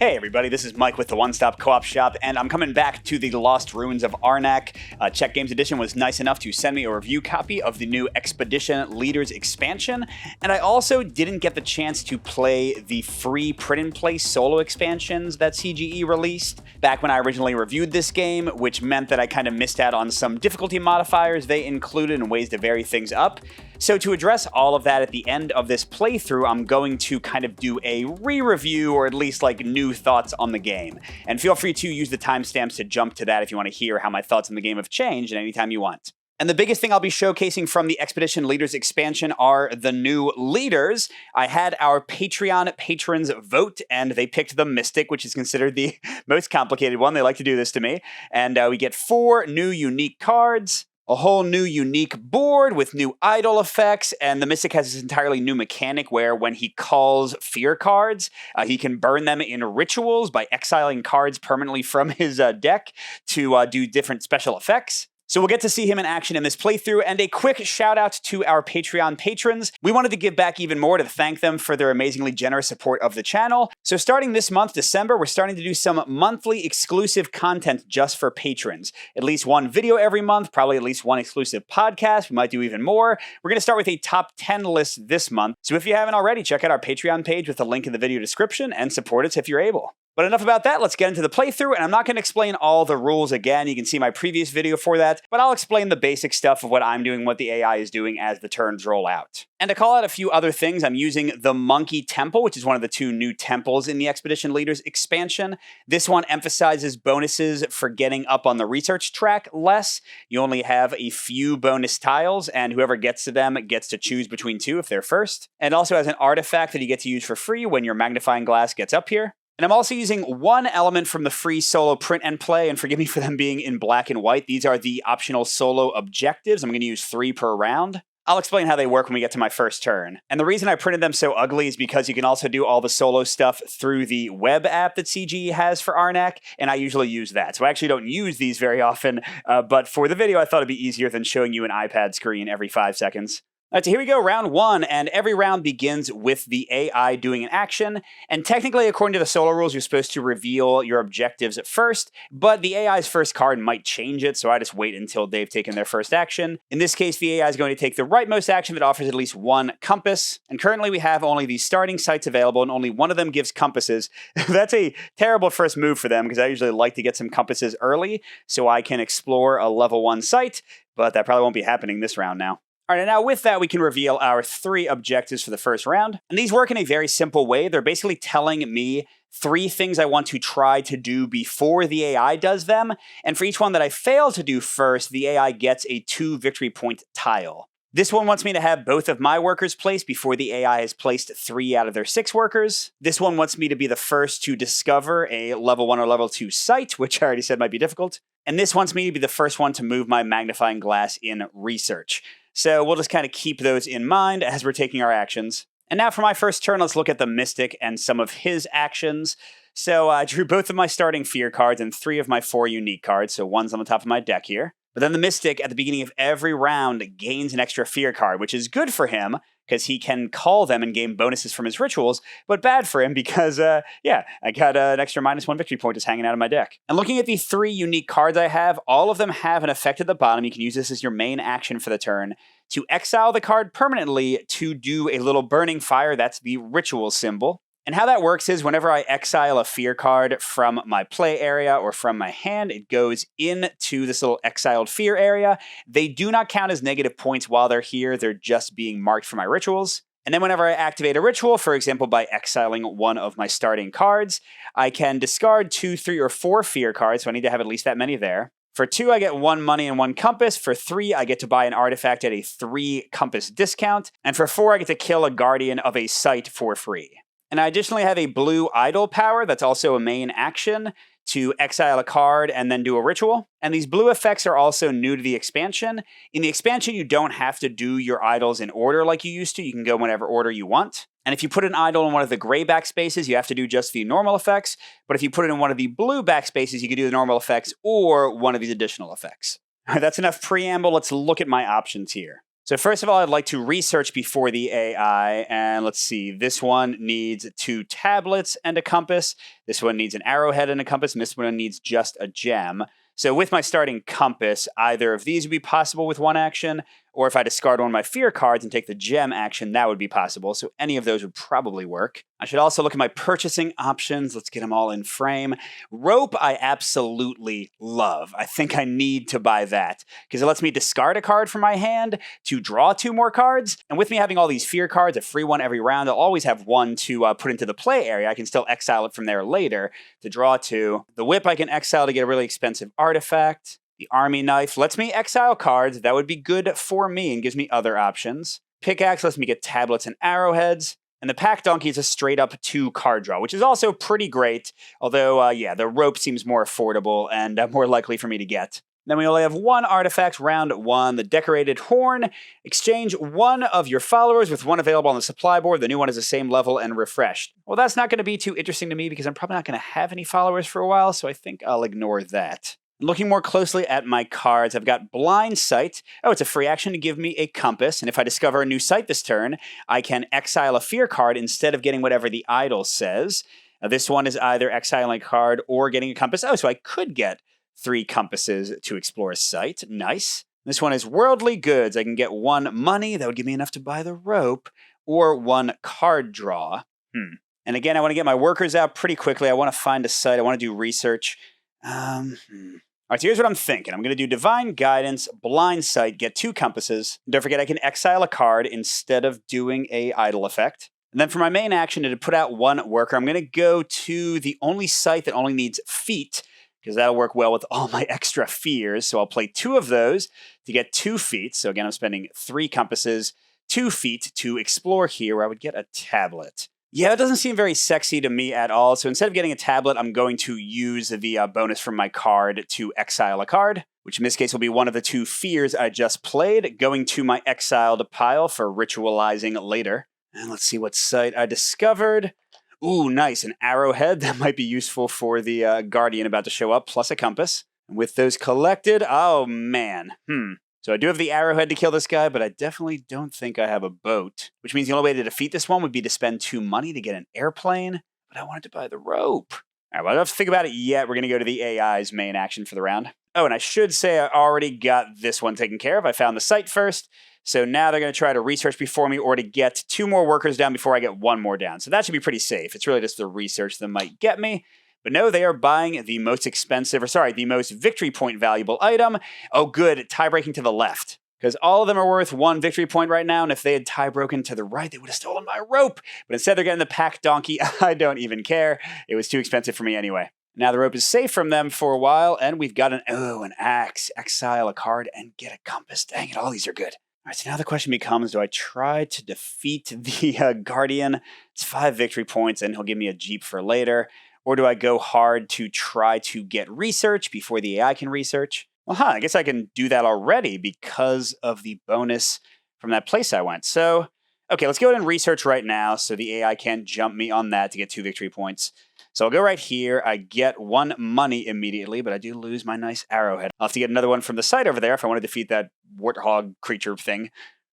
Hey everybody, this is Mike with the One Stop Co-op Shop, and I'm coming back to the Lost Ruins of Arnak. Czech Games Edition was nice enough to send me a review copy of the new Expedition Leaders expansion, and I also didn't get the chance to play the free print-and-play solo expansions that CGE released back when I originally reviewed this game, which meant that I kind of missed out on some difficulty modifiers they included and ways to vary things up. So to address all of that at the end of this playthrough, I'm going to kind of do a re-review, or at least like new thoughts on the game. And feel free to use the timestamps to jump to that if you want to hear how my thoughts on the game have changed at any time you want. And the biggest thing I'll be showcasing from the Expedition Leaders expansion are the new leaders. I had our Patreon patrons vote, and they picked the Mystic, which is considered the most complicated one. They like to do this to me. And we get 4 new unique cards, a whole new unique board with new idol effects, and the Mystic has this entirely new mechanic where when he calls fear cards, he can burn them in rituals by exiling cards permanently from his deck to do different special effects. So we'll get to see him in action in this playthrough, and a quick shout out to our Patreon patrons. We wanted to give back even more to thank them for their amazingly generous support of the channel. So starting this month, December, we're starting to do some monthly exclusive content just for patrons. At least one video every month, probably at least one exclusive podcast. We might do even more. We're going to start with a top 10 list this month. So if you haven't already, check out our Patreon page with the link in the video description and support us if you're able. But enough about that, let's get into the playthrough, and I'm not going to explain all the rules again. You can see my previous video for that, but I'll explain the basic stuff of what I'm doing, what the AI is doing as the turns roll out. And to call out a few other things, I'm using the Monkey Temple, which is one of the 2 new temples in the Expedition Leaders expansion. This one emphasizes bonuses for getting up on the research track less. You only have a few bonus tiles, and whoever gets to them gets to choose between 2 if they're first. And also has an artifact that you get to use for free when your magnifying glass gets up here. And I'm also using one element from the free solo print and play, and forgive me for them being in black and white. These are the optional solo objectives. I'm going to use 3 per round. I'll explain how they work when we get to my first turn. And the reason I printed them so ugly is because you can also do all the solo stuff through the web app that CGE has for Arnak, and I usually use that. So I actually don't use these very often, but for the video I thought it'd be easier than showing you an iPad screen every 5 seconds. All right, so here we go, round 1, and every round begins with the AI doing an action, and technically, according to the solo rules, you're supposed to reveal your objectives at first, but the AI's first card might change it, so I just wait until they've taken their first action. In this case, the AI is going to take the rightmost action that offers at least 1 compass, and currently we have only these starting sites available, and only one of them gives compasses. That's a terrible first move for them, because I usually like to get some compasses early, so I can explore a level 1 site, but that probably won't be happening this round now. All right, and now with that, we can reveal our 3 objectives for the first round. And these work in a very simple way. They're basically telling me 3 things I want to try to do before the AI does them. And for each one that I fail to do first, the AI gets a 2 victory point tile. This one wants me to have both of my workers placed before the AI has placed 3 out of their 6 workers. This one wants me to be the first to discover a level 1 or level 2 site, which I already said might be difficult. And this wants me to be the first one to move my magnifying glass in research. So we'll just kind of keep those in mind as we're taking our actions. And now for my first turn, let's look at the Mystic and some of his actions. So I drew both of my starting fear cards and 3 of my 4 unique cards, so one's on the top of my deck here. But then the Mystic, at the beginning of every round, gains an extra fear card, which is good for him, because he can call them and gain bonuses from his rituals, but bad for him because, I got an extra -1 victory point just hanging out of my deck. And looking at the 3 unique cards I have, all of them have an effect at the bottom. You can use this as your main action for the turn to exile the card permanently to do a little burning fire. That's the ritual symbol. And how that works is whenever I exile a fear card from my play area or from my hand, it goes into this little exiled fear area. They do not count as negative points while they're here. They're just being marked for my rituals. And then whenever I activate a ritual, for example, by exiling one of my starting cards, I can discard 2, 3, or 4 fear cards, so I need to have at least that many there. For 2, I get 1 money and 1 compass. For 3, I get to buy an artifact at a 3 compass discount. And for 4, I get to kill a guardian of a site for free. And I additionally have a blue idol power that's also a main action to exile a card and then do a ritual. And these blue effects are also new to the expansion. In the expansion, you don't have to do your idols in order like you used to. You can go whatever order you want. And if you put an idol in one of the gray backspaces, you have to do just the normal effects. But if you put it in one of the blue backspaces, you can do the normal effects or one of these additional effects. All right, that's enough preamble. Let's look at my options here. So first of all, I'd like to research before the AI, and let's see, this one needs 2 tablets and a compass, this one needs an arrowhead and a compass, and this one needs just a gem. So with my starting compass, either of these would be possible with 1 action, or if I discard one of my fear cards and take the gem action, that would be possible. So any of those would probably work. I should also look at my purchasing options. Let's get them all in frame. Rope, I absolutely love. I think I need to buy that because it lets me discard a card from my hand to draw 2 more cards. And with me having all these fear cards, a free one every round, I'll always have one to put into the play area. I can still exile it from there later to draw 2. The whip I can exile to get a really expensive artifact. The army knife lets me exile cards. That would be good for me and gives me other options. Pickaxe lets me get tablets and arrowheads. And the pack donkey is a straight up 2 card draw, which is also pretty great. Although, yeah, the rope seems more affordable and more likely for me to get. Then we only have 1 artifact, round 1, the decorated horn. Exchange 1 of your followers with 1 available on the supply board. The new one is the same level and refreshed. Well, that's not going to be too interesting to me because I'm probably not going to have any followers for a while, so I think I'll ignore that. Looking more closely at my cards, I've got Blind Sight. Oh, it's a free action to give me a compass, and if I discover a new sight this turn, I can exile a fear card instead of getting whatever the idol says. This one is either exiling a card or getting a compass. Oh, so I could get 3 compasses to explore a sight. Nice. This one is Worldly Goods. I can get 1 money. That would give me enough to buy the rope, or 1 card draw. And again, I want to get my workers out pretty quickly. I want to find a site. I want to do research. All right, so here's what I'm thinking. I'm going to do Divine Guidance, Blind Sight, get 2 compasses. Don't forget I can exile a card instead of doing a idle effect. And then for my main action, to put out 1 worker, I'm going to go to the only site that only needs feet, because that'll work well with all my extra fears. So I'll play 2 of those to get 2 feet. So again, I'm spending 3 compasses, 2 feet to explore here, where I would get a tablet. Yeah, it doesn't seem very sexy to me at all. So instead of getting a tablet, I'm going to use the bonus from my card to exile a card, which in this case will be 1 of the 2 fears I just played, going to my exiled pile for ritualizing later. And let's see what site I discovered. Ooh, nice, an arrowhead. That might be useful for the guardian about to show up, plus a compass. And with those collected, oh man, So I do have the arrowhead to kill this guy, but I definitely don't think I have a boat. Which means the only way to defeat this one would be to spend 2 money to get an airplane. But I wanted to buy the rope. All right, well, I don't have to think about it yet. We're going to go to the AI's main action for the round. Oh, and I should say I already got this one taken care of. I found the site first. So now they're going to try to research before me or to get 2 more workers down before I get 1 more down. So that should be pretty safe. It's really just the research that might get me. But no, they are buying the most expensive, the most victory point valuable item. Oh, good, tie-breaking to the left. Because all of them are worth 1 victory point right now, and if they had tie-broken to the right, they would have stolen my rope. But instead, they're getting the pack donkey. I don't even care. It was too expensive for me anyway. Now the rope is safe from them for a while, and we've got an axe. Exile a card and get a compass. Dang it, all these are good. All right, so now the question becomes, do I try to defeat the Guardian? It's 5 victory points, and he'll give me a Jeep for later. Or do I go hard to try to get research before the AI can research? Well, I guess I can do that already because of the bonus from that place I went. So, okay, let's go ahead and research right now so the AI can't jump me on that to get 2 victory points. So I'll go right here. I get 1 money immediately, but I do lose my nice arrowhead. I'll have to get another one from the site over there if I want to defeat that warthog creature thing.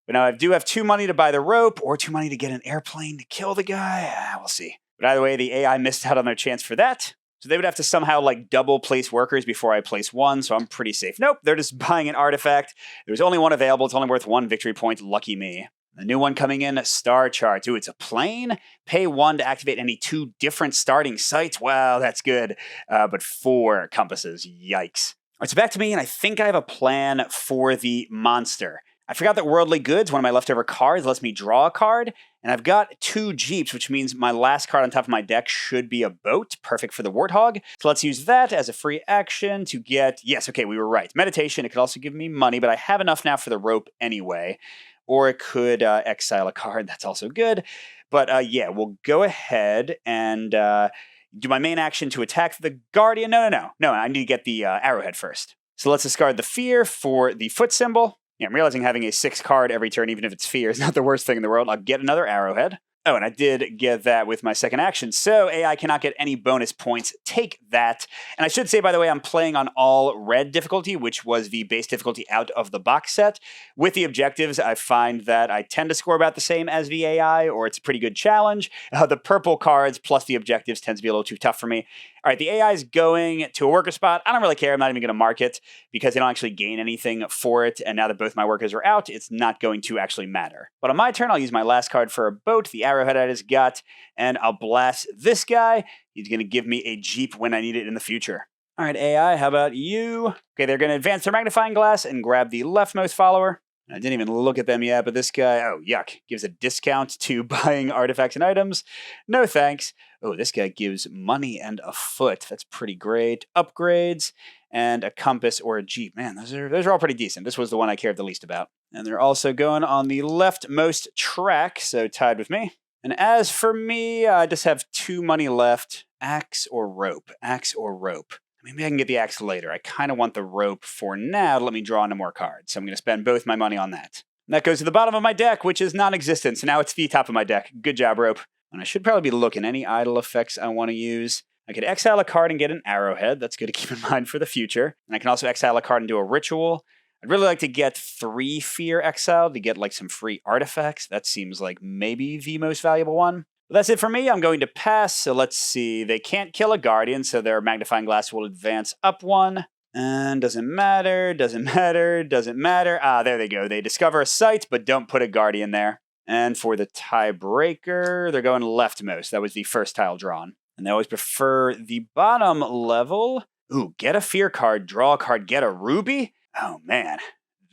But now I do have 2 money to buy the rope or 2 money to get an airplane to kill the guy. We'll see. But either way, the AI missed out on their chance for that. So they would have to somehow double place workers before I place 1, so I'm pretty safe. Nope, they're just buying an artifact. There's only 1 available. It's only worth 1 victory point. Lucky me. The new one coming in, Star Charts. Ooh, it's a plane. Pay 1 to activate any 2 different starting sites. Wow, that's good. But 4 compasses. Yikes. All right, so back to me, and I think I have a plan for the monster. I forgot that Worldly Goods, one of my leftover cards, lets me draw a card. And I've got 2 Jeeps, which means my last card on top of my deck should be a boat. Perfect for the Warthog. So let's use that as a free action to get... Yes, okay, we were right. Meditation, it could also give me money, but I have enough now for the rope anyway. Or it could exile a card. That's also good. But yeah, we'll go ahead and do my main action to attack the Guardian. No, I need to get the arrowhead first. So let's discard the Fear for the foot symbol. Yeah, I'm realizing having a 6 card every turn, even if it's fear, is not the worst thing in the world. I'll get another arrowhead. Oh, and I did get that with my second action. So AI cannot get any bonus points. Take that. And I should say, by the way, I'm playing on all red difficulty, which was the base difficulty out of the box set. With the objectives, I find that I tend to score about the same as the AI, or it's a pretty good challenge. The purple cards plus the objectives tends to be a little too tough for me. All right, the AI is going to a worker spot. I don't really care. I'm not even going to mark it because they don't actually gain anything for it. And now that both my workers are out, it's not going to actually matter. But on my turn, I'll use my last card for a boat, the arrowhead I just got, and I'll blast this guy. He's going to give me a Jeep when I need it in the future. All right, AI, how about you? Okay, they're going to advance their magnifying glass and grab the leftmost follower. I didn't even look at them yet, but this guy, oh, yuck, gives a discount to buying artifacts and items. No thanks. Oh, this guy gives money and a foot. That's pretty great. Upgrades and a compass or a Jeep. Man, those are all pretty decent. This was the one I cared the least about. And they're also going on the leftmost track, so tied with me. And as for me, I just have 2 money left. Axe or rope? Axe or rope? Maybe I can get the axe later. I kind of want the rope for now to let me draw into more cards. So I'm going to spend both my money on that. And that goes to the bottom of my deck, which is non-existent. So now it's the top of my deck. Good job, rope. And I should probably be looking any idle effects I want to use. I could exile a card and get an arrowhead. That's good to keep in mind for the future. And I can also exile a card and do a ritual. I'd really like to get 3 fear exiled to get like some free artifacts. That seems like maybe the most valuable one. But that's it for me. I'm going to pass. So let's see. They can't kill a guardian, so their magnifying glass will advance up 1. And doesn't matter, doesn't matter, doesn't matter. Ah, there they go. They discover a site, but don't put a guardian there. And for the tiebreaker, they're going leftmost. That was the first tile drawn. And they always prefer the bottom level. Ooh, get a fear card, draw a card, get a ruby? Oh, man.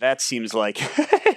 That seems like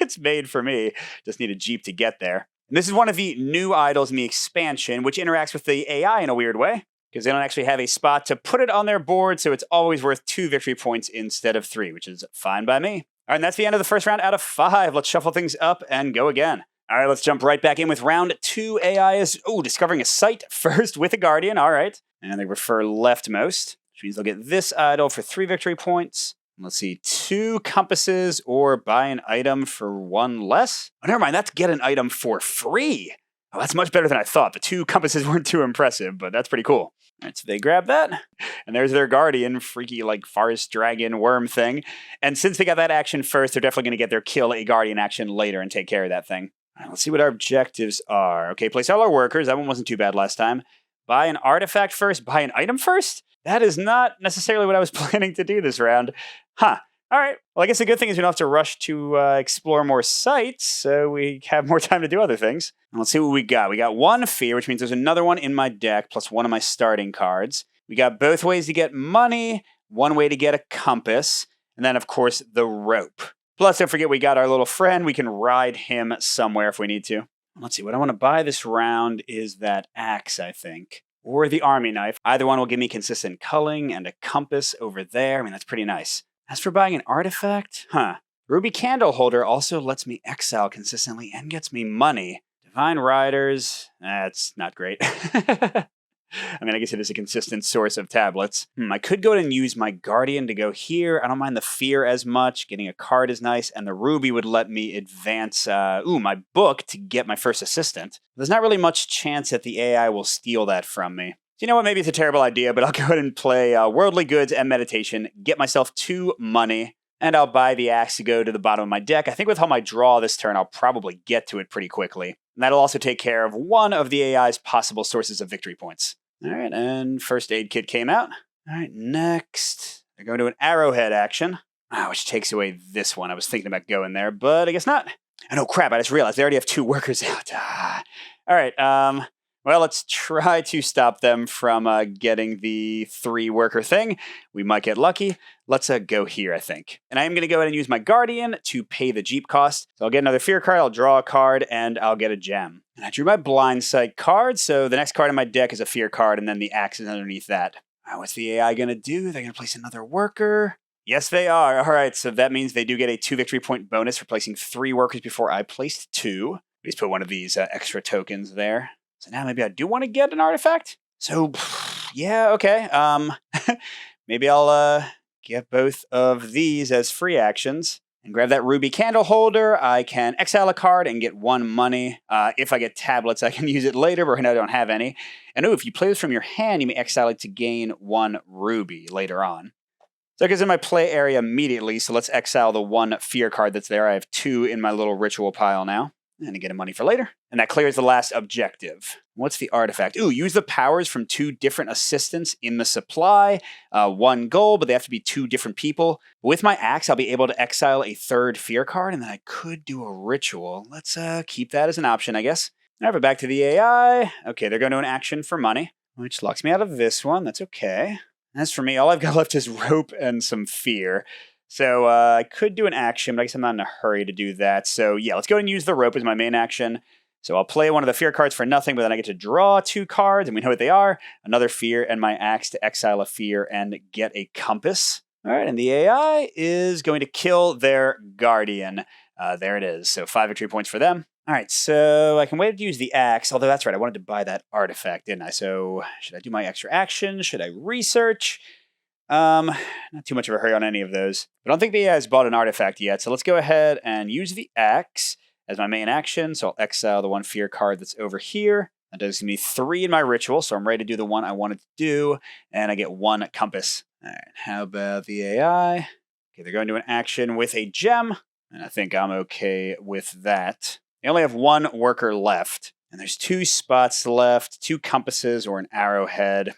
it's made for me. Just need a Jeep to get there. And this is one of the new idols in the expansion, which interacts with the AI in a weird way, because they don't actually have a spot to put it on their board, so it's always worth 2 victory points instead of 3, which is fine by me. All right, and that's the end of the first round out of 5. Let's shuffle things up and go again. All right, let's jump right back in with round 2. AI is, discovering a site first with a guardian. All right, and they prefer leftmost, which means they'll get this idol for 3 victory points. Let's see, 2 compasses or buy an item for 1 less. Oh, never mind, that's get an item for free. Oh, that's much better than I thought. The 2 compasses weren't too impressive, but that's pretty cool. All right, so they grab that, and there's their guardian, freaky like forest dragon worm thing. And since they got that action first, they're definitely going to get their kill a guardian action later and take care of that thing. All right, let's see what our objectives are. Okay, place all our workers. That one wasn't too bad last time. Buy an artifact first, buy an item first? That is not necessarily what I was planning to do this round. Huh. All right. Well, I guess the good thing is we don't have to rush to explore more sites, so we have more time to do other things. And let's see what we got. We got 1 fear, which means there's another one in my deck, plus 1 of my starting cards. We got both ways to get money, 1 way to get a compass, and then, of course, the rope. Plus, don't forget we got our little friend. We can ride him somewhere if we need to. Let's see. What I want to buy this round is that axe, I think. Or the army knife. Either one will give me consistent culling and a compass over there. I mean, that's pretty nice. As for buying an artifact, Ruby Candle Holder also lets me exile consistently and gets me money. Divine Riders, that's not great. I mean, I guess it is a consistent source of tablets. I could go ahead and use my Guardian to go here. I don't mind the Fear as much. Getting a card is nice. And the Ruby would let me advance my book to get my first assistant. There's not really much chance that the AI will steal that from me. So you know what? Maybe it's a terrible idea, but I'll go ahead and play Worldly Goods and Meditation, get myself 2 money, and I'll buy the axe to go to the bottom of my deck. I think with how my draw this turn, I'll probably get to it pretty quickly. And that'll also take care of 1 of the AI's possible sources of victory points. All right, and first aid kit came out. All right, next, they're going to an arrowhead action, which takes away this one. I was thinking about going there, but I guess not. Oh, no, crap, I just realized they already have 2 workers out. All right, well, let's try to stop them from getting the 3 worker thing. We might get lucky. Let's go here, I think. And I am going to go ahead and use my Guardian to pay the Jeep cost. So I'll get another Fear card, I'll draw a card, and I'll get a gem. And I drew my Blind Sight card, so the next card in my deck is a Fear card, and then the axe is underneath that. What's the AI going to do? They're going to place another worker. Yes, they are. All right, so that means they do get a 2 victory point bonus for placing 3 workers before I placed 2. We just put one of these extra tokens there. So now maybe I do want to get an artifact. So, yeah, okay. Maybe I'll get both of these as free actions. and grab that ruby candle holder. I can exile a card and get 1 money. If I get tablets, I can use it later, but right now I don't have any. And if you play this from your hand, you may exile it to gain 1 ruby later on. So it goes in my play area immediately, so let's exile the 1 fear card that's there. I have 2 in my little ritual pile now. And I get a money for later. And that clears the last objective. What's the artifact? Ooh, use the powers from 2 different assistants in the supply. 1 goal, but they have to be 2 different people. With my axe, I'll be able to exile a 3rd fear card, and then I could do a ritual. Let's keep that as an option, I guess. All right, but back to the AI. Okay, they're going to an action for money, which locks me out of this one. That's okay. As for me, all I've got left is rope and some fear. So I could do an action, but I guess I'm not in a hurry to do that. So yeah, let's go and use the rope as my main action. So I'll play one of the fear cards for nothing, but then I get to draw 2 cards, and we know what they are. Another fear and my axe to exile a fear and get a compass. All right, and the AI is going to kill their guardian. There it is. So 5 victory points for them. All right, so I can wait to use the axe, although that's right, I wanted to buy that artifact, didn't I? So should I do my extra action? Should I research? Not too much of a hurry on any of those. But I don't think the AI has bought an artifact yet, so let's go ahead and use the axe as my main action. So I'll exile the 1 fear card that's over here. That does give me 3 in my ritual, so I'm ready to do the one I wanted to do, and I get 1 compass. All right, how about the AI? Okay, they're going to an action with a gem, and I think I'm okay with that. They only have 1 worker left, and there's 2 spots left, 2 compasses or an arrowhead.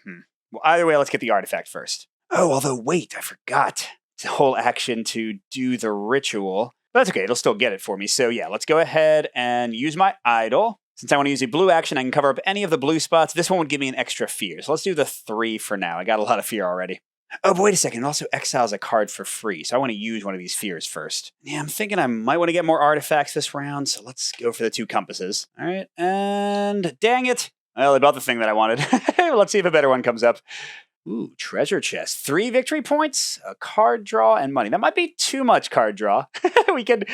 Well, either way, let's get the artifact first. Oh, although, wait, I forgot. It's a whole action to do the ritual. But that's okay, it'll still get it for me. So yeah, let's go ahead and use my idol. Since I want to use a blue action, I can cover up any of the blue spots. This one would give me an extra fear. So let's do the 3 for now. I got a lot of fear already. Oh, but wait a second. It also exiles a card for free. So I want to use one of these fears first. Yeah, I'm thinking I might want to get more artifacts this round. So let's go for the 2 compasses. All right, and dang it. Well, I bought the thing that I wanted. Let's see if a better one comes up. Ooh, treasure chest. 3 victory points, a card draw, and money. That might be too much card draw. we can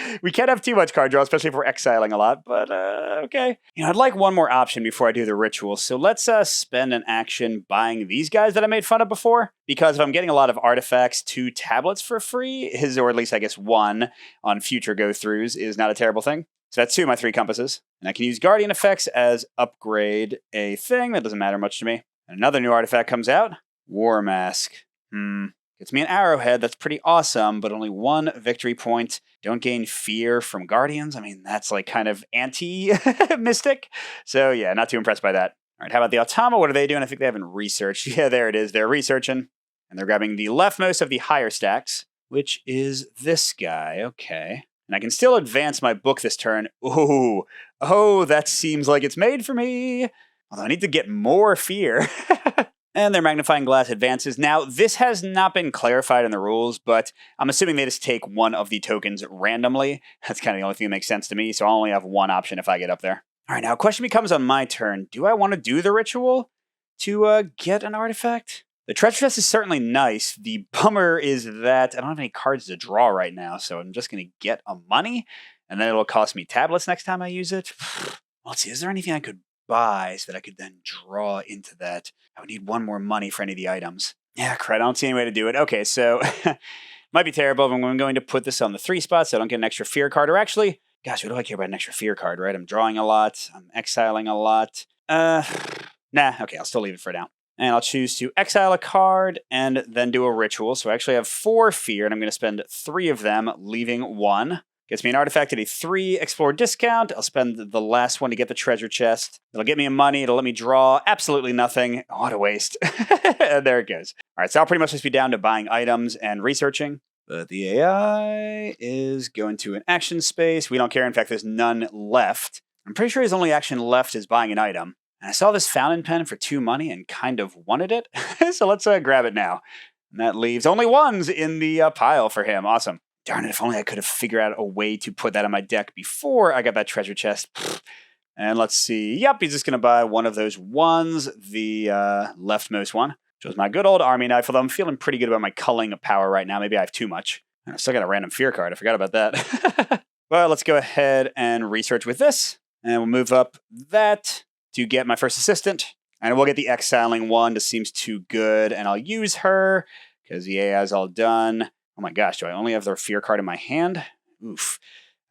have too much card draw, especially if we're exiling a lot, but okay. I'd like one more option before I do the ritual, so let's spend an action buying these guys that I made fun of before, because if I'm getting a lot of artifacts, 2 tablets for free, or at least I guess 1 on future go-throughs is not a terrible thing. So that's 2 of my 3 compasses. And I can use Guardian effects as upgrade a thing. That doesn't matter much to me. And another new artifact comes out. War Mask. Gets me an arrowhead. That's pretty awesome, but only 1 victory point. Don't gain fear from Guardians. I mean, that's like kind of anti-mystic. So yeah, not too impressed by that. All right, how about the Automa? What are they doing? I think they haven't researched. Yeah, there it is. They're researching. And they're grabbing the leftmost of the higher stacks, which is this guy. Okay. And I can still advance my book this turn. Ooh. Oh, that seems like it's made for me. Although I need to get more fear. And their magnifying glass advances. Now, this has not been clarified in the rules, but I'm assuming they just take 1 of the tokens randomly. That's kind of the only thing that makes sense to me, so I'll only have 1 option if I get up there. All right, now a question becomes on my turn. Do I want to do the ritual to get an artifact? The treasure chest is certainly nice. The bummer is that I don't have any cards to draw right now, so I'm just going to get a money, and then it'll cost me tablets next time I use it. Let's see, is there anything I could buy so that I could then draw into that? I would need 1 more money for any of the items. Yeah, crud, I don't see any way to do it. Okay, so might be terrible, but I'm going to put this on the 3 spots so I don't get an extra fear card. Or actually, gosh, what do I care about an extra fear card, right? I'm drawing a lot. I'm exiling a lot. Nah, okay, I'll still leave it for now. And I'll choose to exile a card and then do a ritual. So I actually have 4 fear, and I'm going to spend 3 of them, leaving 1. Gets me an artifact at a 3 explore discount. I'll spend the last one to get the treasure chest. It'll get me money. It'll let me draw absolutely nothing. Oh, what a waste. There it goes. All right, so I'll pretty much just be down to buying items and researching. But the AI is going to an action space. We don't care. In fact, there's none left. I'm pretty sure his only action left is buying an item. And I saw this fountain pen for 2 money and kind of wanted it. So let's grab it now. And that leaves only 1s in the pile for him. Awesome. Darn it, if only I could have figured out a way to put that on my deck before I got that treasure chest. And let's see. Yep, he's just going to buy one of those 1s, the leftmost one, which was my good old army knife, although I'm feeling pretty good about my culling power right now. Maybe I have too much. I still got a random fear card. I forgot about that. Well, let's go ahead and research with this. And we'll move up that to get my first assistant. And we'll get the exiling one. This seems too good. And I'll use her because the AI is all done. Oh my gosh, do I only have their fear card in my hand? Oof.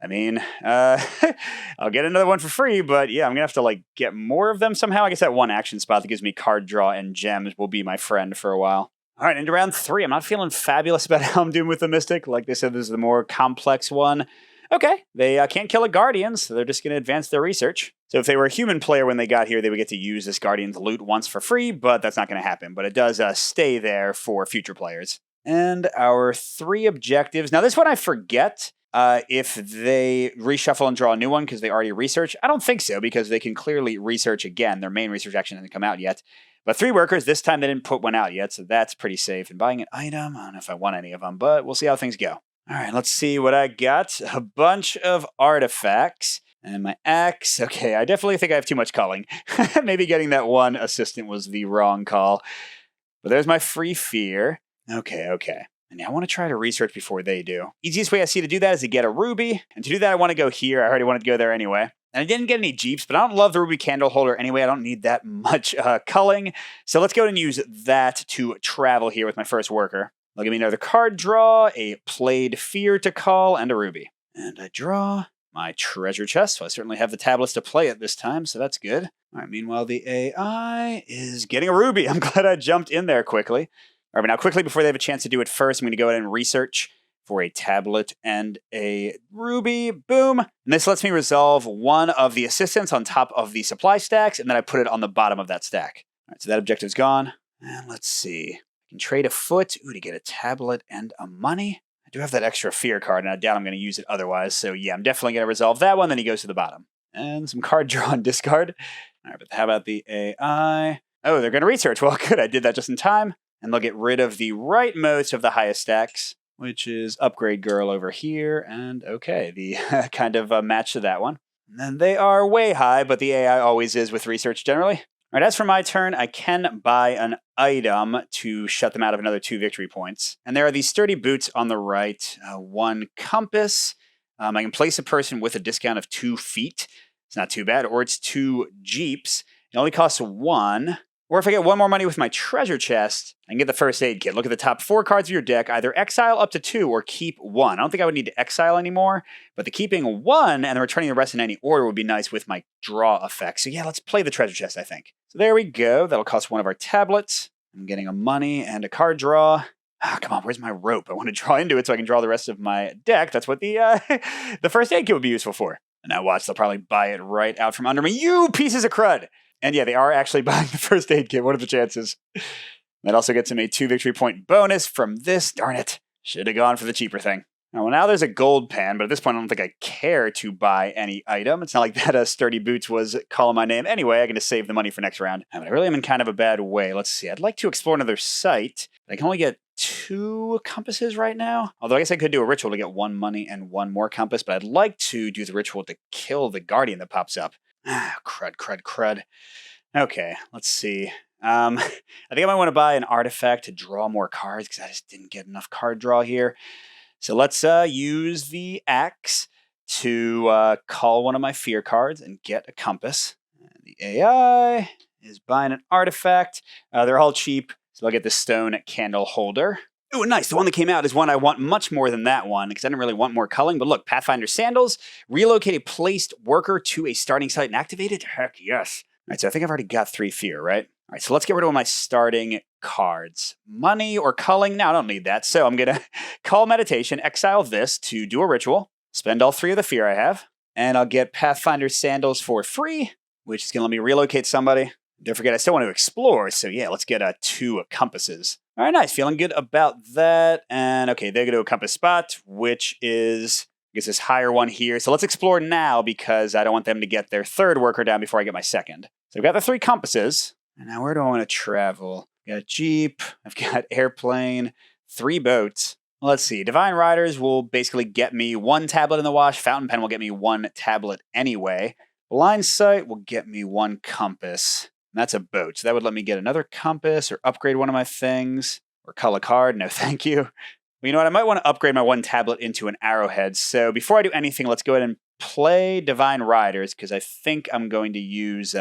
I mean, I'll get another one for free, but yeah, I'm going to have to like get more of them somehow. I guess that one action spot that gives me card draw and gems will be my friend for a while. All right, into round 3. I'm not feeling fabulous about how I'm doing with the Mystic. Like they said, this is the more complex one. Okay, they can't kill a Guardian, so they're just going to advance their research. So if they were a human player when they got here, they would get to use this Guardian's loot once for free, but that's not going to happen. But it does stay there for future players. And our 3 objectives. Now, this one I forget if they reshuffle and draw a new one because they already researched. I don't think so, because they can clearly research again. Their main research action hasn't come out yet. But 3 workers, this time they didn't put one out yet, so that's pretty safe. And buying an item, I don't know if I want any of them, but we'll see how things go. All right, let's see what I got. A bunch of artifacts. And my axe. Okay, I definitely think I have too much culling. Maybe getting that one assistant was the wrong call. But there's my free fear. Okay. And now I want to try to research before they do. Easiest way I see to do that is to get a ruby. And to do that, I want to go here. I already wanted to go there anyway. And I didn't get any jeeps, but I don't love the ruby candle holder anyway. I don't need that much culling. So let's go ahead and use that to travel here with my first worker. They'll give me another card draw, a played fear to call, and a ruby. And I draw my treasure chest, so I certainly have the tablets to play it this time, so that's good. All right, meanwhile, the AI is getting a ruby. I'm glad I jumped in there quickly. All right, but now quickly, before they have a chance to do it first, I'm going to go ahead and research for a tablet and a ruby. Boom. And this lets me resolve one of the assistants on top of the supply stacks, and then I put it on the bottom of that stack. All right, so that objective's gone. And let's see. I can trade a foot to get a tablet and a money. I do have that extra fear card, and I doubt I'm going to use it otherwise. So yeah, I'm definitely going to resolve that one. Then he goes to the bottom. And some card draw and discard. All right, but how about the AI? Oh, they're going to research. Well, good. I did that just in time. And they'll get rid of the rightmost of the highest stacks, which is Upgrade Girl over here. And okay, the kind of match to that one. And then they are way high, but the AI always is with research generally. All right, as for my turn, I can buy an item to shut them out of another 2 victory points. And there are these sturdy boots on the right, 1 compass. I can place a person with a discount of 2 feet. It's not too bad. Or it's 2 jeeps. It only costs 1. Or if I get 1 more money with my treasure chest, I can get the first aid kit. Look at the top 4 cards of your deck. Either exile up to 2 or keep 1. I don't think I would need to exile anymore, but the keeping 1 and the returning the rest in any order would be nice with my draw effect. So yeah, let's play the treasure chest, I think. So there we go. That'll cost 1 of our tablets. I'm getting a money and a card draw. Ah, come on, where's my rope? I want to draw into it so I can draw the rest of my deck. That's what the the first aid kit would be useful for. And now watch, they'll probably buy it right out from under me. You pieces of crud! And yeah, they are actually buying the first aid kit. What are the chances? That also gets him a 2 victory point bonus from this. Darn it. Should have gone for the cheaper thing. Well, now there's a gold pan, but at this point I don't think I care to buy any item. It's not like that Sturdy Boots was calling my name. Anyway, I can just save the money for next round. But I really am in kind of a bad way. Let's see. I'd like to explore another site. I can only get 2 compasses right now. Although I guess I could do a ritual to get 1 money and 1 more compass, but I'd like to do the ritual to kill the guardian that pops up. Crud. Okay, let's see. I think I might want to buy an artifact to draw more cards because I just didn't get enough card draw here. So let's use the axe to call one of my fear cards and get a compass. And the AI is buying an artifact. They're all cheap, so I'll get the stone candle holder. Oh, nice. The one that came out is one I want much more than that one because I didn't really want more culling. But look, Pathfinder Sandals, relocate a placed worker to a starting site and activate it. Heck yes. All right, so I think I've already got 3 fear, right? All right, so let's get rid of my starting cards. Money or culling? No, I don't need that. So I'm going to call meditation, exile this to do a ritual, spend all 3 of the fear I have, and I'll get Pathfinder Sandals for free, which is going to let me relocate somebody. Don't forget, I still want to explore, so yeah, let's get 2 compasses. All right, nice. Feeling good about that. And okay, they go to a compass spot, which is, I guess, this higher one here. So let's explore now because I don't want them to get their 3rd worker down before I get my 2nd. So I've got the 3 compasses. And now where do I want to travel? I've got a Jeep. I've got airplane, 3 boats. Let's see. Divine Riders will basically get me 1 tablet in the wash. Fountain Pen will get me 1 tablet anyway. Blind Sight will get me 1 compass. And that's a boat. So that would let me get another compass or upgrade one of my things or cull a card. No, thank you. Well, you know what? I might want to upgrade my 1 tablet into an arrowhead. So before I do anything, let's go ahead and play Divine Riders because I think I'm going to use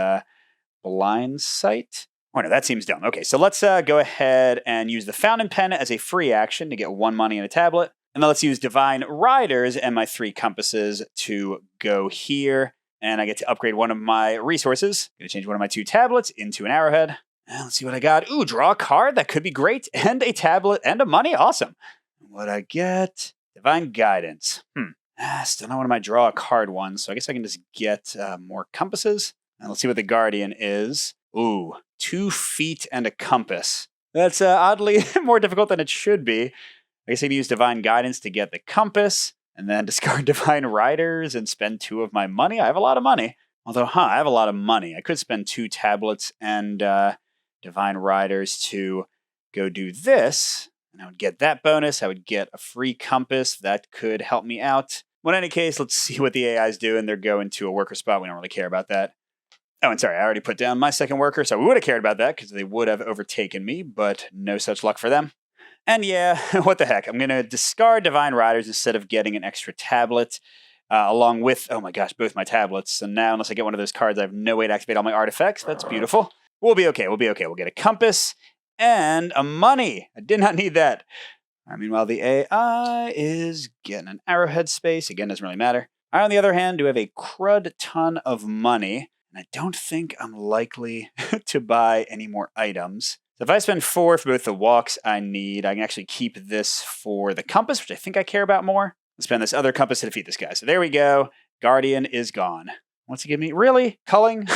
Blind Sight. Oh, no, that seems dumb. Okay, so let's go ahead and use the Fountain Pen as a free action to get 1 money and a tablet. And then let's use Divine Riders and my 3 compasses to go here. And I get to upgrade one of my resources. Gonna change one of my 2 tablets into an arrowhead. And let's see what I got. Ooh, draw a card. That could be great. And a tablet and a money. Awesome. What I get? Divine Guidance. Still not one of my draw a card ones, so I guess I can just get more compasses. And let's see what the Guardian is. Ooh, 2 feet and a compass. That's oddly more difficult than it should be. I guess I can use Divine Guidance to get the compass, and then discard Divine Riders and spend 2 of my money. I have a lot of money. Although, I have a lot of money. I could spend 2 tablets and Divine Riders to go do this. And I would get that bonus. I would get a free compass. That could help me out. Well, in any case, let's see what the AI's doing. They're going to a worker spot. We don't really care about that. Oh, and sorry, I already put down my second worker, so we would have cared about that because they would have overtaken me, but no such luck for them. And yeah, what the heck. I'm going to discard Divine Riders instead of getting an extra tablet, along with, oh my gosh, both my tablets. So now, unless I get one of those cards, I have no way to activate all my artifacts. That's beautiful. We'll be okay. We'll get a compass and a money. I did not need that. Meanwhile, the AI is getting an arrowhead space. Again, doesn't really matter. I, on the other hand, do have a crud ton of money. And I don't think I'm likely to buy any more items. So if I spend 4 for both the walks I need, I can actually keep this for the compass, which I think I care about more. Let's spend this other compass to defeat this guy. So there we go. Guardian is gone. What's he give me? Really? Culling?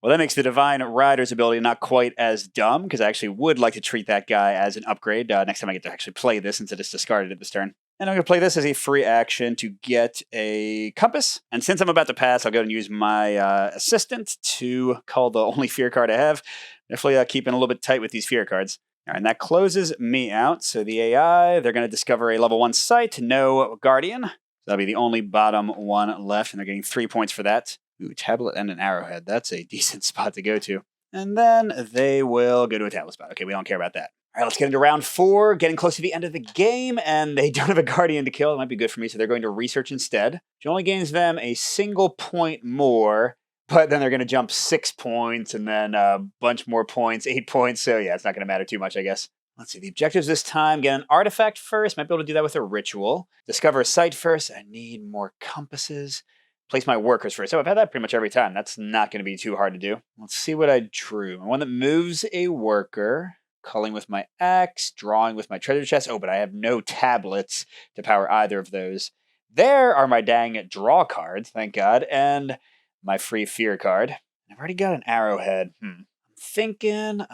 Well, that makes the Divine Rider's ability not quite as dumb, because I actually would like to treat that guy as an upgrade next time I get to actually play this instead of just discarded it this turn. And I'm going to play this as a free action to get a compass. And since I'm about to pass, I'll go and use my assistant to call the only fear card I have. Definitely keeping a little bit tight with these fear cards. All right, and that closes me out. So the AI, they're going to discover a level 1 site, no Guardian. So that'll be the only bottom one left, and they're getting 3 points for that. Ooh, tablet and an arrowhead. That's a decent spot to go to. And then they will go to a tablet spot. Okay, we don't care about that. All right, let's get into round 4, getting close to the end of the game, and they don't have a Guardian to kill. It might be good for me, so they're going to research instead, which only gains them a single point more, but then they're going to jump 6 points, and then a bunch more points, 8 points, so yeah, it's not going to matter too much, I guess. Let's see, the objectives this time, get an artifact first. Might be able to do that with a ritual. Discover a site first. I need more compasses. Place my workers first. So I've had that pretty much every time. That's not going to be too hard to do. Let's see what I drew. One that moves a worker. Culling with my axe. Drawing with my treasure chest. Oh, but I have no tablets to power either of those. There are my dang draw cards, thank God. And my free fear card. I've already got an arrowhead. I'm thinking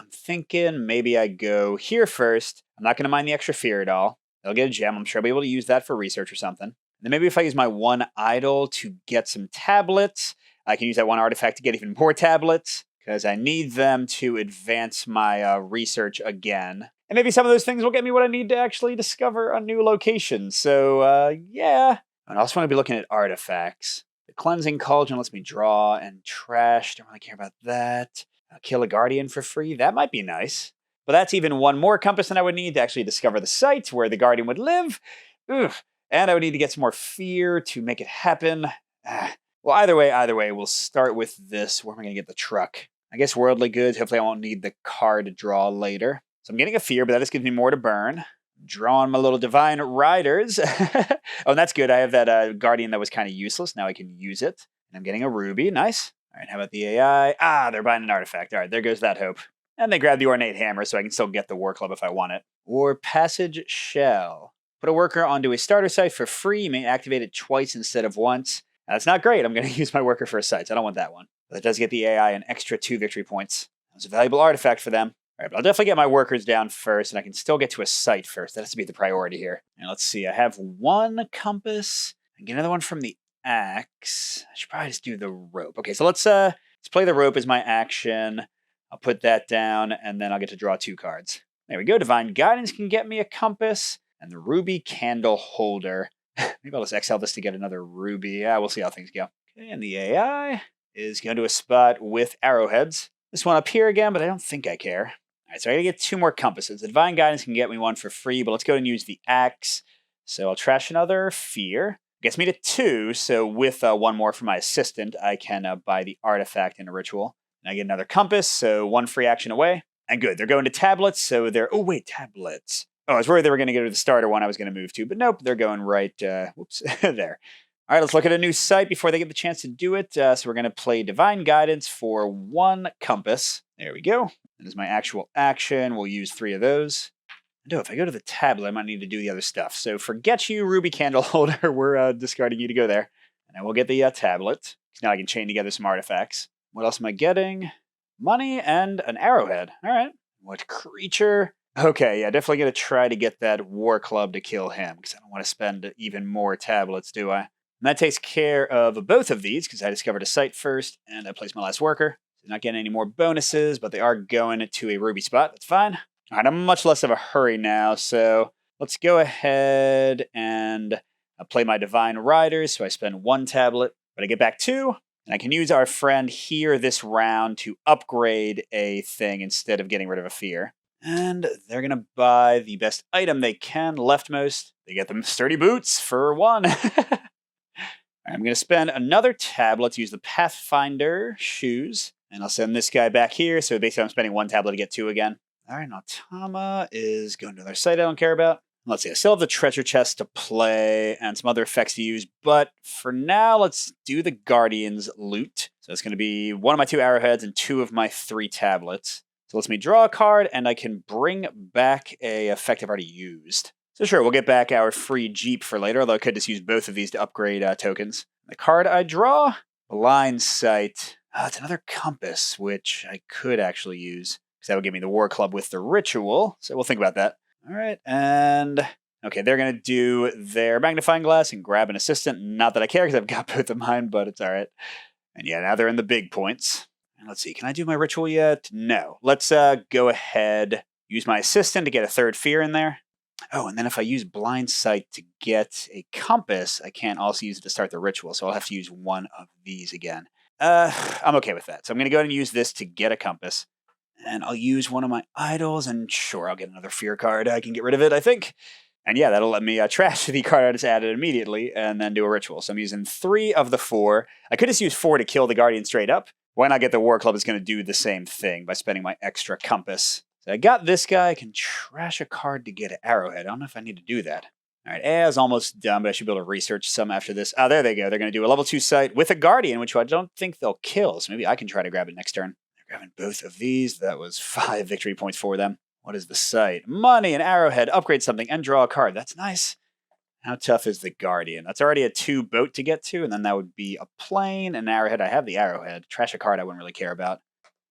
maybe I go here first. I'm not going to mind the extra fear at all. They'll get a gem. I'm sure I'll be able to use that for research or something. Then maybe if I use my 1 idol to get some tablets, I can use that 1 artifact to get even more tablets, because I need them to advance my research again. And maybe some of those things will get me what I need to actually discover a new location. So, yeah. And I also want to be looking at artifacts. The Cleansing Cauldron lets me draw and trash. Don't really care about that. Kill a Guardian for free. That might be nice. But that's even 1 more compass than I would need to actually discover the site where the Guardian would live. Oof. And I would need to get some more fear to make it happen. Well, either way, we'll start with this. Where am I going to get the truck? I guess worldly goods. Hopefully I won't need the card to draw later. So I'm getting a fear, but that just gives me more to burn. Drawing my little Divine Riders. Oh, and that's good. I have that Guardian that was kind of useless. Now I can use it. And I'm getting a ruby. Nice. All right, how about the AI? They're buying an artifact. All right, there goes that hope. And they grab the Ornate Hammer, so I can still get the War Club if I want it. Or Passage Shell. Put a worker onto a starter site for free. You may activate it twice instead of once. That's not great. I'm going to use my worker for a site. I don't want that one. But it does get the AI an extra 2 victory points. That was a valuable artifact for them. All right, but I'll definitely get my workers down first, and I can still get to a site first. That has to be the priority here. And let's see. I have 1 compass. I get another one from the axe. I should probably just do the rope. Okay, so let's play the rope as my action. I'll put that down, and then I'll get to draw 2 cards. There we go. Divine Guidance can get me a compass. And the ruby candle holder. Maybe I'll just exile this to get another ruby. Yeah, we'll see how things go. Okay, and the AI is going to a spot with arrowheads. This one up here again, but I don't think I care. All right, so I gotta get 2 more compasses. The Divine Guidance can get me 1 for free, but let's go and use the axe. So I'll trash another fear. Gets me to 2, so with 1 more for my assistant, I can buy the artifact in a ritual. And I get another compass, so 1 free action away. And good, they're going to tablets, so they're... Oh, wait, tablets. Oh, I was worried they were going to go to the starter one I was going to move to, but nope, they're going right, whoops, there. All right, let's look at a new site before they get the chance to do it. So we're going to play Divine Guidance for 1 compass. There we go. That is my actual action. We'll use 3 of those. No, if I go to the tablet, I might need to do the other stuff. So forget you, Ruby Candle Holder. We're discarding you to go there. And I will get the tablet. Now I can chain together some artifacts. What else am I getting? Money and an arrowhead. All right. What creature? Okay, yeah, definitely going to try to get that war club to kill him, because I don't want to spend even more tablets, do I? And that takes care of both of these, because I discovered a site first, and I placed my last worker. So not getting any more bonuses, but they are going to a ruby spot. That's fine. All right, I'm much less of a hurry now, so let's go ahead and play my Divine Riders. So I spend 1 tablet, but I get back 2, and I can use our friend here this round to upgrade a thing instead of getting rid of a fear. And they're going to buy the best item they can, leftmost. They get them sturdy boots for 1. I'm going to spend another tablet to use the Pathfinder shoes. And I'll send this guy back here, so basically I'm spending 1 tablet to get 2 again. All right, now Tama is going to another site I don't care about. Let's see, I still have the treasure chest to play and some other effects to use, but for now, let's do the Guardian's loot. So it's going to be 1 of my 2 arrowheads and 2 of my 3 tablets. So lets me draw a card, and I can bring back a effect I've already used. So sure, we'll get back our free Jeep for later, although I could just use both of these to upgrade tokens. The card I draw, Blind Sight. It's another compass, which I could actually use, because that would give me the War Club with the ritual, so we'll think about that. All right, and okay, they're going to do their magnifying glass and grab an assistant. Not that I care, because I've got both of mine, but it's all right. And yeah, now they're in the big points. And let's see, can I do my ritual yet? No. Let's go ahead, use my assistant to get a 3rd fear in there. Oh, and then if I use Blind Sight to get a compass, I can't also use it to start the ritual, so I'll have to use 1 of these again. I'm okay with that. So I'm going to go ahead and use this to get a compass. And I'll use 1 of my idols, and sure, I'll get another fear card. I can get rid of it, I think. And yeah, that'll let me trash the card I just added immediately, and then do a ritual. So I'm using 3 of the 4. I could just use 4 to kill the Guardian straight up. Why not get the War Club is going to do the same thing by spending my extra compass. So I got this guy. I can trash a card to get an arrowhead. I don't know if I need to do that. All right, A's almost done, but I should be able to research some after this. Oh, there they go. They're going to do a level 2 site with a Guardian, which I don't think they'll kill. So maybe I can try to grab it next turn. They're grabbing both of these. That was 5 victory points for them. What is the site? Money, an arrowhead, upgrade something, and draw a card. That's nice. How tough is the Guardian? That's already a 2 boat to get to, and then that would be a plane, an arrowhead. I have the arrowhead. Trash a card I wouldn't really care about.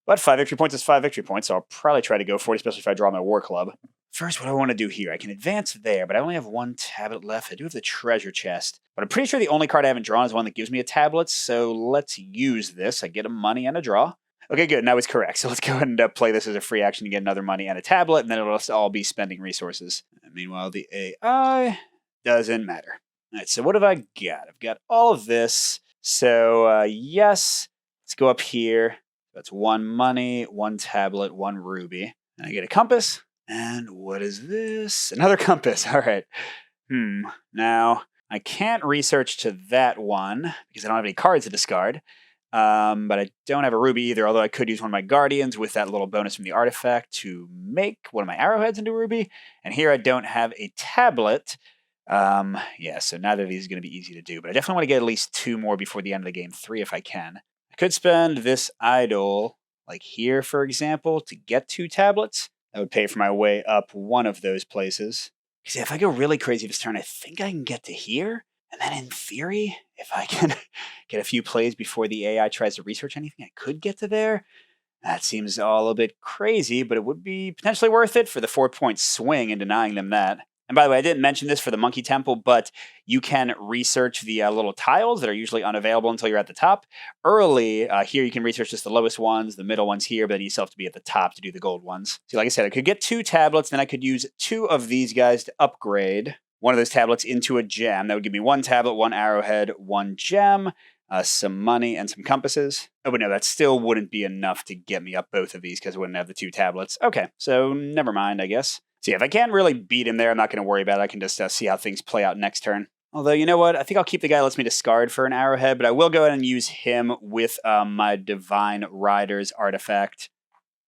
But 5 victory points is 5 victory points, so I'll probably try to go for it, especially if I draw my War Club. First, what do I want to do here? I can advance there, but I only have 1 tablet left. I do have the treasure chest, but I'm pretty sure the only card I haven't drawn is one that gives me a tablet, so let's use this. I get a money and a draw. Okay, good. Now it's correct. So let's go ahead and play this as a free action to get another money and a tablet, and then it'll all be spending resources. And meanwhile, the AI doesn't matter. All right, so what have I got? I've got all of this. So yes, let's go up here. That's 1 money, 1 tablet, 1 ruby. And I get a compass. And what is this? Another compass. All right. Now, I can't research to that one because I don't have any cards to discard. But I don't have a ruby either, although I could use 1 of my Guardians with that little bonus from the artifact to make 1 of my arrowheads into a ruby. And here I don't have a tablet. Yeah, so neither of these is going to be easy to do, but I definitely want to get at least 2 more before the end of the game, 3 if I can. I could spend this idol, like here, for example, to get 2 tablets. That would pay for my way up 1 of those places. Because if I go really crazy this turn, I think I can get to here. And then in theory, if I can get a few plays before the AI tries to research anything, I could get to there. That seems all a bit crazy, but it would be potentially worth it for the 4-point swing and denying them that. And by the way, I didn't mention this for the Monkey Temple, but you can research the little tiles that are usually unavailable until you're at the top. Early, here you can research just the lowest ones, the middle ones here, but then you still have to be at the top to do the gold ones. So like I said, I could get 2 tablets, then I could use 2 of these guys to upgrade 1 of those tablets into a gem. That would give me 1 tablet, 1 arrowhead, 1 gem, some money, and some compasses. Oh, but no, that still wouldn't be enough to get me up both of these because I wouldn't have the 2 tablets. Okay, so never mind, I guess. So yeah, if I can't really beat him there, I'm not going to worry about it. I can just see how things play out next turn. Although, you know what? I think I'll keep the guy that lets me discard for an arrowhead, but I will go ahead and use him with my Divine Riders artifact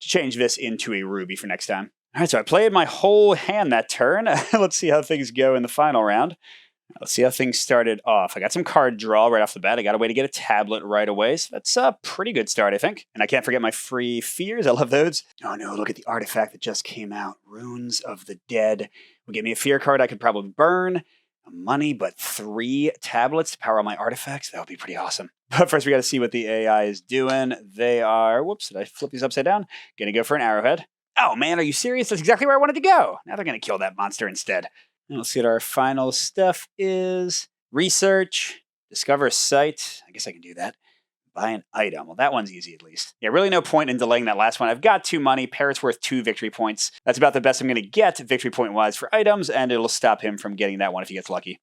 to change this into a ruby for next time. All right, so I played my whole hand that turn. Let's see how things go in the final round. Let's see how things started off. I got some card draw right off the bat. I got a way to get a tablet right away. So that's a pretty good start, I think. And I can't forget my free fears. I love those. Oh no, look at the artifact that just came out. Runes of the Dead. Will give me a fear card I could probably burn. Money, but 3 tablets to power all my artifacts. That would be pretty awesome. But first we got to see what the AI is doing. They are, whoops, did I flip these upside down? Gonna go for an arrowhead. Oh man, are you serious? That's exactly where I wanted to go. Now they're gonna kill that monster instead. Let's see what our final stuff is. Research, discover a site. I guess I can do that. Buy an item. Well, that one's easy at least. Yeah, really no point in delaying that last one. I've got 2 money. Parrot's worth 2 victory points. That's about the best I'm going to get victory point-wise for items, and it'll stop him from getting that one if he gets lucky.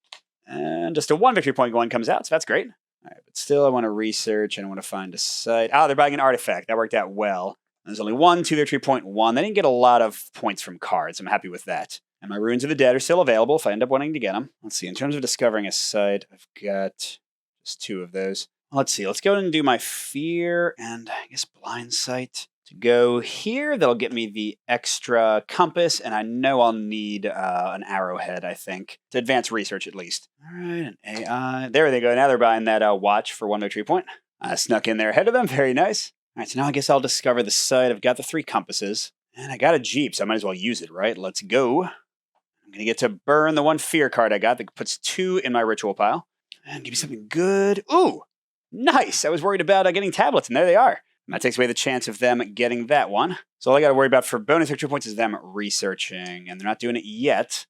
And just a 1 victory point going comes out, so that's great. All right, but still I want to research and I want to find a site. Oh, they're buying an artifact. That worked out well. There's only 1, 2 victory point, 1. They didn't get a lot of points from cards. I'm happy with that. And my Runes of the Dead are still available if I end up wanting to get them. Let's see, in terms of discovering a site, I've got just 2 of those. Let's see, let's go ahead and do my Fear and I guess Blind Sight. To go here, that'll get me the extra compass, and I know I'll need an arrowhead, I think, to advance research at least. All right, an AI. There they go. Now they're buying that watch for 1 victory point. I snuck in there ahead of them. Very nice. All right, so now I guess I'll discover the site. I've got the 3 compasses, and I got a Jeep, so I might as well use it, right? Let's go. I'm going to get to burn the 1 fear card I got that puts 2 in my ritual pile. And give me something good. Ooh, nice. I was worried about getting tablets, and there they are. And that takes away the chance of them getting that one. So all I got to worry about for bonus victory points is them researching, and they're not doing it yet.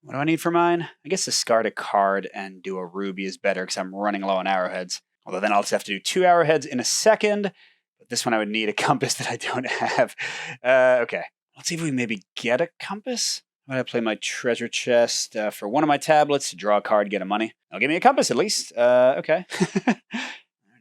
What do I need for mine? I guess discard a card and do a ruby is better because I'm running low on arrowheads. Although then I'll just have to do 2 arrowheads in a second. But this one I would need a compass that I don't have. Okay. Let's see if we maybe get a compass. I'm going to play my treasure chest for 1 of my tablets to draw a card, get a money. They'll give me a compass at least. Okay.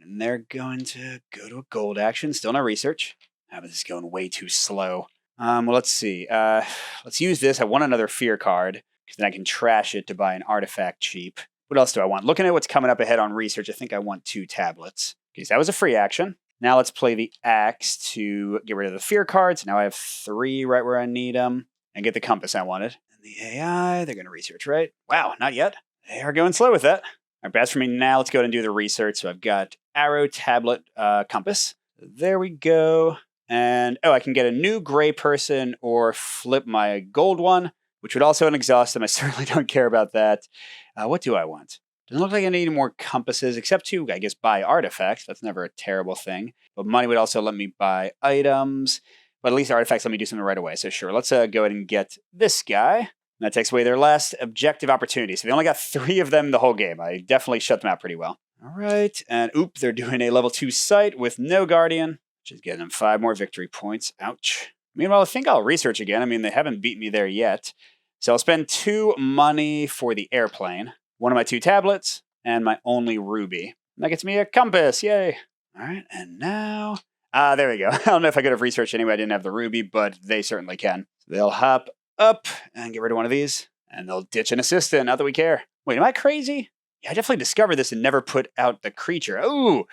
And they're going to go to a gold action. Still no research. But this is going way too slow. Well, let's see. Let's use this. I want another fear card, because then I can trash it to buy an artifact cheap. What else do I want? Looking at what's coming up ahead on research, I think I want 2 tablets. Okay, so that was a free action. Now let's play the axe to get rid of the fear cards. Now I have 3 right where I need them. And get the compass I wanted. And the AI, they're going to research, right? Wow, not yet. They are going slow with that. All right, but as for me now, let's go ahead and do the research. So I've got arrow, tablet, compass. There we go. And, oh, I can get a new gray person or flip my gold one, which would also exhaust them. I certainly don't care about that. What do I want? Doesn't look like I need more compasses, except to, I guess, buy artifacts. That's never a terrible thing. But money would also let me buy items. But at least artifacts let me do something right away. So sure, let's go ahead and get this guy. And that takes away their last objective opportunity. So they only got 3 of them the whole game. I definitely shut them out pretty well. All right, and oop, they're doing a level 2 site with no guardian, which is getting them 5 more victory points. Ouch. Meanwhile, I think I'll research again. I mean, they haven't beat me there yet. So I'll spend 2 money for the airplane, 1 of my 2 tablets, and my only ruby. And that gets me a compass, yay. All right, and now... there we go. I don't know if I could have researched anyway. I didn't have the ruby, but they certainly can. So they'll hop up and get rid of 1 of these, and they'll ditch an assistant, not that we care. Wait, am I crazy? Yeah, I definitely discovered this and never put out the creature. Ooh,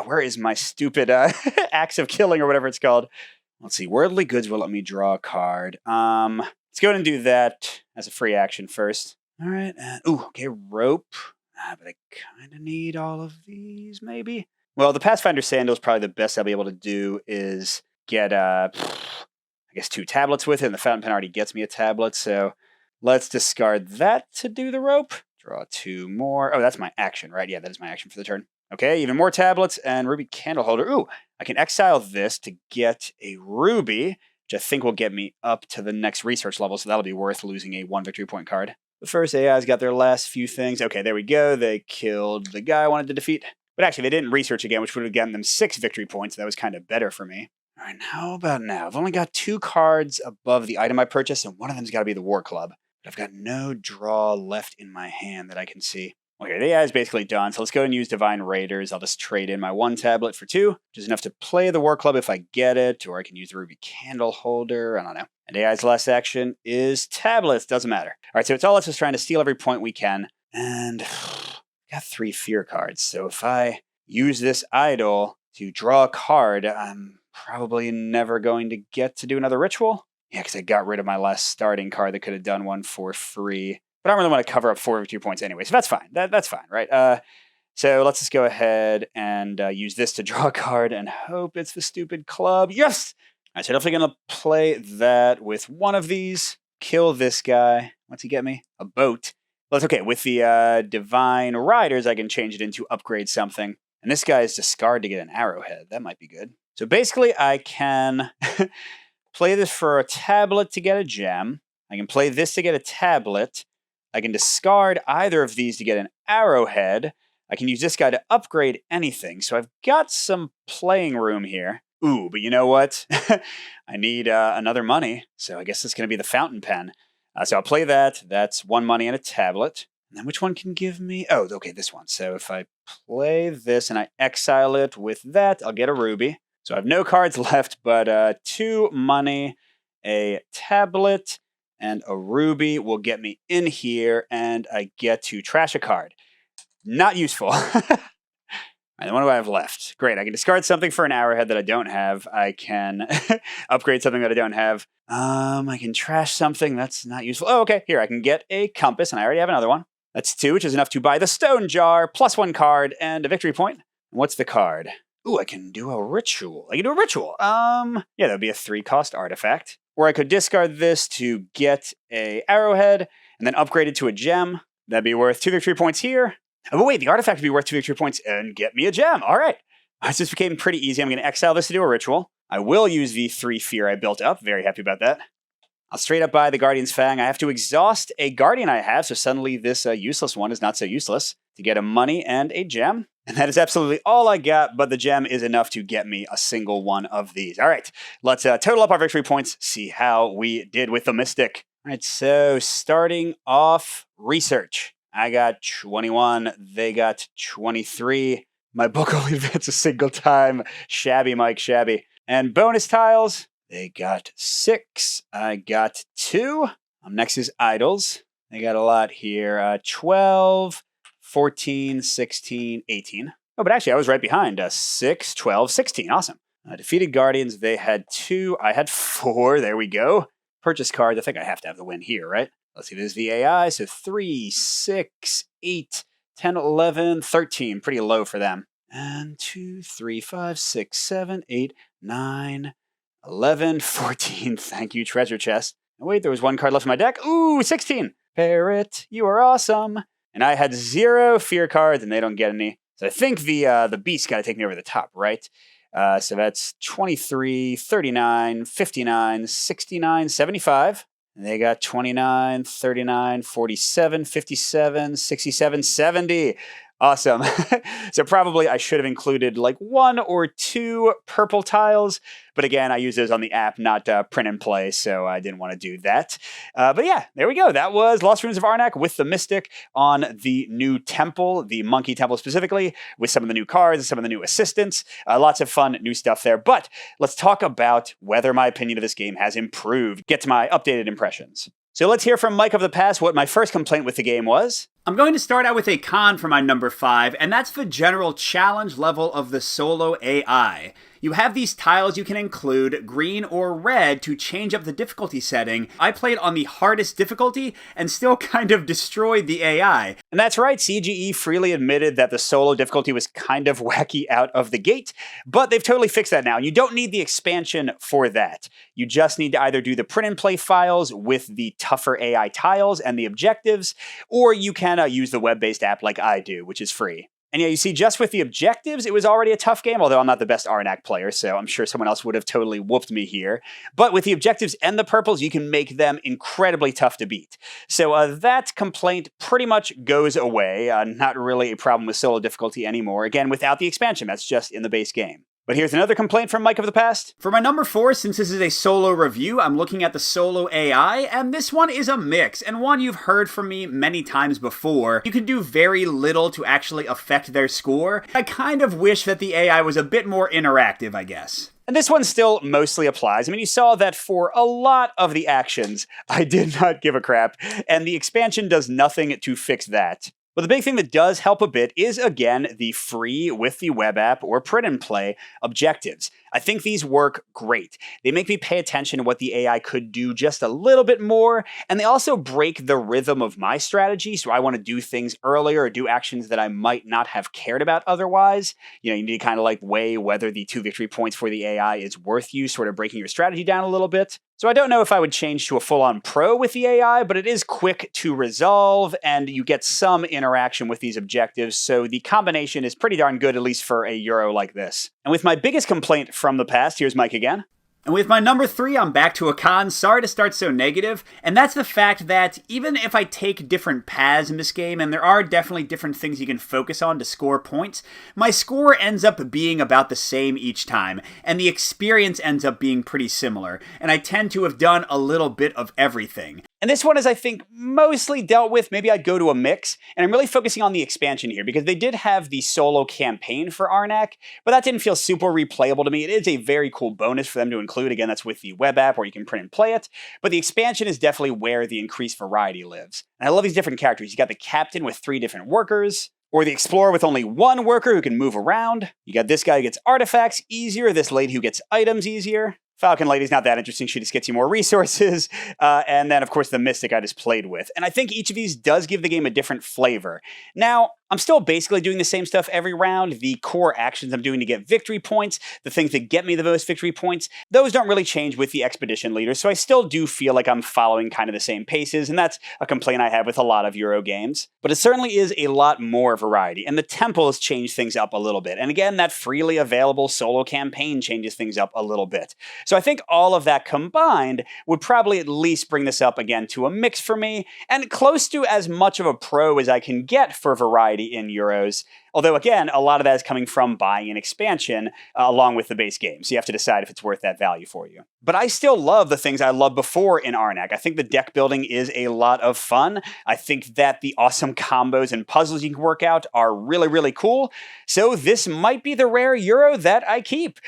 where is my stupid axe of killing or whatever it's called? Let's see. Worldly goods will let me draw a card. Let's go ahead and do that as a free action first. All right. Ooh, okay, rope. But I kind of need all of these, maybe. Well, the Pathfinder Sandal is probably the best I'll be able to do is get, I guess, 2 tablets with it, and the Fountain Pen already gets me a tablet, so let's discard that to do the rope. Draw 2 more. Oh, that's my action, right? Yeah, that is my action for the turn. Okay, even more tablets and ruby candle holder. Ooh, I can exile this to get a ruby, which I think will get me up to the next research level, so that'll be worth losing a 1 victory point card. The first AI's got their last few things. Okay, there we go. They killed the guy I wanted to defeat. But actually, they didn't research again, which would have gotten them 6 victory points. That was kind of better for me. All right, how about now? I've only got 2 cards above the item I purchased, and one of them's got to be the War Club. But I've got no draw left in my hand that I can see. Okay, the AI is basically done, so let's go and use Divine Raiders. I'll just trade in my 1 tablet for 2, which is enough to play the War Club if I get it, or I can use the Ruby Candle Holder. I don't know. And AI's last action is tablets. Doesn't matter. All right, so it's all us just trying to steal every point we can. And got 3 fear cards, so if I use this idol to draw a card, I'm probably never going to get to do another ritual. Yeah, because I got rid of my last starting card that could have done one for free. But I don't really want to cover up 4 victory points anyway, so that's fine. That's fine, right? So let's just go ahead and use this to draw a card and hope it's the stupid club. Yes! All right, so definitely going to play that with one of these. Kill this guy. What's he get me? A boat. Well, that's okay. With the Divine Riders, I can change it into upgrade something. And this guy is discard to get an arrowhead. That might be good. So basically, I can play this for a tablet to get a gem. I can play this to get a tablet. I can discard either of these to get an arrowhead. I can use this guy to upgrade anything. So I've got some playing room here. Ooh, but you know what? I need another money. So I guess it's going to be the fountain pen. So I'll play that. That's 1 money and a tablet. And then which one can give me? Oh, okay, this one. So if I play this and I exile it with that, I'll get a ruby. So I have no cards left, but 2 money, a tablet, and a ruby will get me in here, and I get to trash a card. Not useful. And what do I have left? Great, I can discard something for an arrowhead that I don't have. I can upgrade something that I don't have. I can trash something that's not useful. Oh, okay, here, I can get a compass, and I already have another one. That's 2, which is enough to buy the stone jar, plus 1 card, and a victory point. What's the card? Ooh, I can do a ritual. Yeah, that would be a 3-cost artifact. Or I could discard this to get a arrowhead, and then upgrade it to a gem. That'd be worth 2 victory points here. Oh, but wait, the artifact would be worth 2 victory points and get me a gem. All right. This became pretty easy. I'm going to exile this to do a ritual. I will use the 3 fear I built up. Very happy about that. I'll straight up buy the Guardian's Fang. I have to exhaust a Guardian I have, so suddenly this useless one is not so useless to get a money and a gem. And that is absolutely all I got, but the gem is enough to get me a single one of these. All right, let's total up our victory points, see how we did with the Mystic. All right, so starting off research. I got 21, they got 23. My book only advanced a single time. Shabby, Mike, shabby. And bonus tiles, they got 6. I got 2. Next is idols. They got a lot here. 12, 14, 16, 18. Oh, but actually, I was right behind. 6, 12, 16. Awesome. Defeated Guardians, they had 2. I had 4. There we go. Purchase cards. I think I have to have the win here, right? Let's see, there's the AI. So 3, 6, 8, 10, 11, 13. Pretty low for them. And 2, 3, 5, 6, 7, 8, 9, 11, 14. Thank you, treasure chest. And wait, there was 1 card left in my deck. Ooh, 16. Parrot, you are awesome. And I had 0 fear cards, and they don't get any. So I think the beast got to take me over the top, right? So that's 23, 39, 59, 69, 75. And they got 29, 39, 47, 57, 67, 70. Awesome. So probably I should have included like 1 or 2 purple tiles. But again, I use those on the app, not print and play, so I didn't want to do that. But yeah, there we go. That was Lost Ruins of Arnak with the Mystic on the new temple, the Monkey Temple specifically, with some of the new cards and some of the new assistants. Lots of fun new stuff there. But let's talk about whether my opinion of this game has improved. Get to my updated impressions. So let's hear from Mike of the past what my first complaint with the game was. I'm going to start out with a con for my number 5, and that's the general challenge level of the solo AI. You have these tiles you can include, green or red, to change up the difficulty setting. I played on the hardest difficulty and still kind of destroyed the AI. And that's right, CGE freely admitted that the solo difficulty was kind of wacky out of the gate, but they've totally fixed that now. You don't need the expansion for that. You just need to either do the print and play files with the tougher AI tiles and the objectives, or you can use the web-based app like I do, which is free. And yeah, you see, just with the objectives, it was already a tough game, although I'm not the best Arnak player, so I'm sure someone else would have totally whooped me here. But with the objectives and the purples, you can make them incredibly tough to beat. So that complaint pretty much goes away. Not really a problem with solo difficulty anymore. Again, without the expansion, that's just in the base game. But here's another complaint from Mike of the past. For my number 4, since this is a solo review, I'm looking at the solo AI, and this one is a mix, and one you've heard from me many times before. You can do very little to actually affect their score. I kind of wish that the AI was a bit more interactive, I guess. And this one still mostly applies. I mean, you saw that for a lot of the actions, I did not give a crap, and the expansion does nothing to fix that. But the big thing that does help a bit is, again, the free with the web app or print and play objectives. I think these work great. They make me pay attention to what the AI could do just a little bit more, and they also break the rhythm of my strategy, so I want to do things earlier or do actions that I might not have cared about otherwise. You need to kind of like weigh whether the 2 victory points for the AI is worth you, sort of breaking your strategy down a little bit. So I don't know if I would change to a full-on pro with the AI, but it is quick to resolve, and you get some interaction with these objectives, so the combination is pretty darn good, at least for a Euro like this. And with my biggest complaint from the past, here's Mike again. And with my number 3, I'm back to a con. Sorry to start so negative, and that's the fact that even if I take different paths in this game, and there are definitely different things you can focus on to score points, my score ends up being about the same each time, and the experience ends up being pretty similar, and I tend to have done a little bit of everything. And this one is, I think, mostly dealt with. Maybe I'd go to a mix. And I'm really focusing on the expansion here because they did have the solo campaign for Arnak, but that didn't feel super replayable to me. It is a very cool bonus for them to include. Again, that's with the web app where you can print and play it. But the expansion is definitely where the increased variety lives. And I love these different characters. You got the captain with 3 different workers, or the explorer with only 1 worker who can move around. You got this guy who gets artifacts easier, this lady who gets items easier. Falcon Lady's not that interesting. She just gets you more resources. And then, of course, the Mystic I just played with. And I think each of these does give the game a different flavor. Now, I'm still basically doing the same stuff every round. The core actions I'm doing to get victory points, the things that get me the most victory points, those don't really change with the expedition leader. So I still do feel like I'm following kind of the same paces. And that's a complaint I have with a lot of Euro games. But it certainly is a lot more variety. And the temples change things up a little bit. And again, that freely available solo campaign changes things up a little bit. So I think all of that combined would probably at least bring this up again to a mix for me, and close to as much of a pro as I can get for variety in Euros. Although, again, a lot of that is coming from buying an expansion along with the base game. So you have to decide if it's worth that value for you. But I still love the things I loved before in Arnak. I think the deck building is a lot of fun. I think that the awesome combos and puzzles you can work out are really, really cool. So this might be the rare Euro that I keep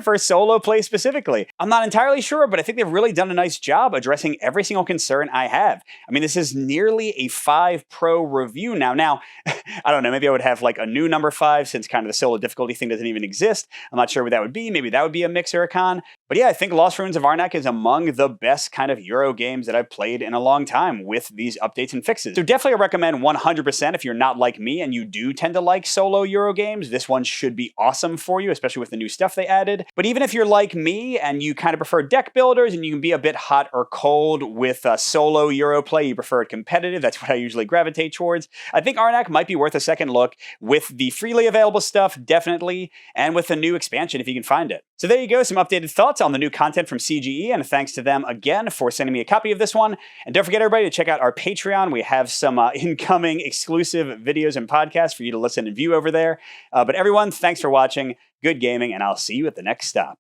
for solo play specifically. I'm not entirely sure, but I think they've really done a nice job addressing every single concern I have. I mean, this is nearly a 5 pro review now. Now, I don't know, maybe I would have like a new number 5 since kind of the solo difficulty thing doesn't even exist. I'm not sure what that would be. Maybe that would be a mix or a con. But yeah, I think Lost Ruins of Arnak is among the best kind of Euro games that I've played in a long time with these updates and fixes. So definitely recommend 100% if you're not like me and you do tend to like solo Euro games. This one should be awesome for you, especially with the new stuff they added. But even if you're like me and you kind of prefer deck builders and you can be a bit hot or cold with solo Euro play, you prefer it competitive, that's what I usually gravitate towards, I think Arnak might be worth a second look with the freely available stuff, definitely, and with the new expansion if you can find it. So there you go, some updated thoughts on the new content from CGE, and thanks to them again for sending me a copy of this one. And don't forget, everybody, to check out our Patreon. We have some incoming exclusive videos and podcasts for you to listen and view over there. But everyone, thanks for watching, good gaming, and I'll see you at the next stop.